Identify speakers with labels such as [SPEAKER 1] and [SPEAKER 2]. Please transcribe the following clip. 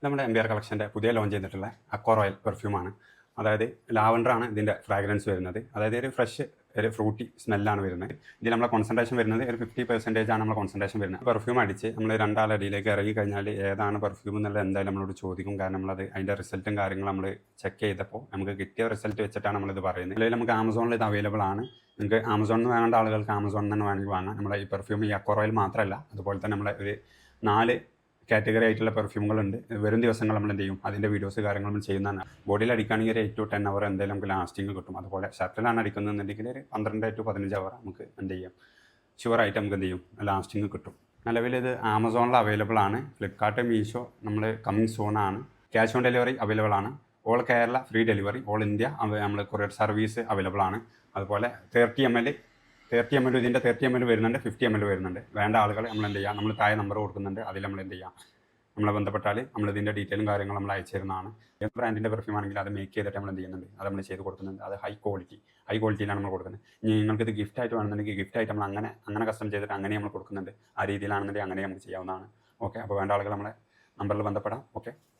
[SPEAKER 1] നമ്മുടെ എംബിആർ കളക്ഷൻ്റെ പുതിയ ലോഞ്ച് ചെയ്തിട്ടുള്ള അക്വ റോയൽ പെർഫ്യൂമാണ്. അതായത് ലാവൻഡറാണ് ഇതിൻ്റെ ഫ്രാഗ്രൻസ് വരുന്നത്. അതായത് ഒരു ഫ്രഷ് ഒരു ഫ്രൂട്ടി സ്മെല്ലാണ് വരുന്നത്. ഇതിൽ നമ്മളെ കോൺസെൻട്രേഷൻ വരുന്നത് ഒരു 50% ആണ് നമ്മളെ കോൺസെൻട്രേഷൻ വരുന്നത്. പെർഫ്യൂം അടിച്ച് നമ്മൾ രണ്ടാളടിയിലേക്ക് ഇറങ്ങി കഴിഞ്ഞാൽ ഏതാണ് പെർഫ്യൂം എന്നുള്ളത് എന്തായാലും നമ്മളോട് ചോദിക്കും. കാരണം നമ്മളത് അതിൻ്റെ റിസൾട്ടും കാര്യങ്ങളും നമ്മൾ ചെക്ക് ചെയ്തപ്പോൾ നമുക്ക് കിട്ടിയ റിസൾട്ട് വെച്ചിട്ടാണ് നമ്മളിത് പറയുന്നത്. അല്ലെങ്കിൽ നമുക്ക് ആമസോണിൽ ഇത് അവൈലബിൾ ആണ്. നിങ്ങൾക്ക് ആമസോണിൽ നിന്ന് വേണ്ട ആളുകൾക്ക് ആമസോണിൽ നിന്ന് വേണമെങ്കിൽ വാങ്ങാം. നമ്മളെ ഈ പെർഫ്യൂം ഈ അക്വ റോയൽ മാത്രമല്ല, അതുപോലെ തന്നെ നമ്മളെ ഒരു 4 കാറ്റഗറി ആയിട്ടുള്ള പെർഫ്യൂമുകളുണ്ട്. വരും ദിവസങ്ങൾ നമ്മൾ എന്ത് ചെയ്യും, അതിൻ്റെ വീഡിയോസ് കാര്യങ്ങൾ നമ്മൾ ചെയ്യുന്നതാണ്. ബോഡിയിൽ അടിക്കുകയാണെങ്കിൽ ഒരു 8 to 10 അവർ എന്തായാലും നമുക്ക് ലാസ്റ്റിംഗ് കിട്ടും. അതുപോലെ ഷർട്ടിലാണ് അടിക്കുന്നതെന്നുണ്ടെങ്കിൽ ഒരു 12 to 15 അവർ നമുക്ക് എന്ത് ചെയ്യും, ഷുവറായിട്ട് നമുക്ക് എന്ത് ചെയ്യും, ലാസ്റ്റിംഗ് കിട്ടും. നിലവിൽ ഇത് ആമസോണിൽ അവൈലബിൾ ആണ്. ഫ്ലിപ്കാർട്ട്, മീഷോ നമ്മൾ കമ്മിങ് സൂണാണ്. ക്യാഷ് ഓൺ ഡെലിവറി അവൈലബിൾ ആണ്. All Kerala free delivery, all India നമ്മൾ കൊറിയർ സർവീസ് അവൈലബിൾ ആണ്. അതുപോലെ 30 ml ഇതിൻ്റെ 30 ml വരുന്നുണ്ട്, 50 ml വരുന്നുണ്ട്. വേണ്ട ആളുകൾ നമ്മൾ എന്ത് ചെയ്യുക, നമ്മൾ താഴെ നമ്പർ കൊടുക്കുന്നുണ്ട്. അതിൽ നമ്മൾ എന്ത് ചെയ്യുക, നമ്മളെ ബന്ധപ്പെട്ടാൽ നമ്മൾ ഇതിൻ്റെ ഡീറ്റെയിലും കാര്യങ്ങളും നമ്മൾ അയച്ചു തരുന്നതാണ്. ഏത് ബ്രാൻഡിൻ്റെ പെർഫ്യൂം ആണെങ്കിൽ അത് മേക്ക് ചെയ്തിട്ട് നമ്മൾ എന്ത് ചെയ്യുന്നുണ്ട്, അത് നമ്മൾ ചെയ്ത് കൊടുക്കുന്നുണ്ട്. അത് ഹൈ ക്വാളിറ്റിയിലാണ് നമ്മൾ കൊടുക്കുന്നത്. ഇനി നിങ്ങൾക്ക് ഇത് ഗിഫ്റ്റ് ആയിട്ട് വേണമെന്നുണ്ടെങ്കിൽ ഗിഫ്റ്റായിട്ട് നമ്മൾ അങ്ങനെ കസ്റ്റം ചെയ്തിട്ട് അങ്ങനെ നമ്മൾ കൊടുക്കുന്നുണ്ട്. ആ രീതിയിലാണെന്നുണ്ടെങ്കിൽ അങ്ങനെ നമുക്ക് ചെയ്യാവുന്നതാണ്. ഓക്കെ, അപ്പോൾ വേണ്ട ആളുകൾ നമ്മളെ നമ്പറിൽ ബന്ധപ്പെടാം. ഓക്കെ.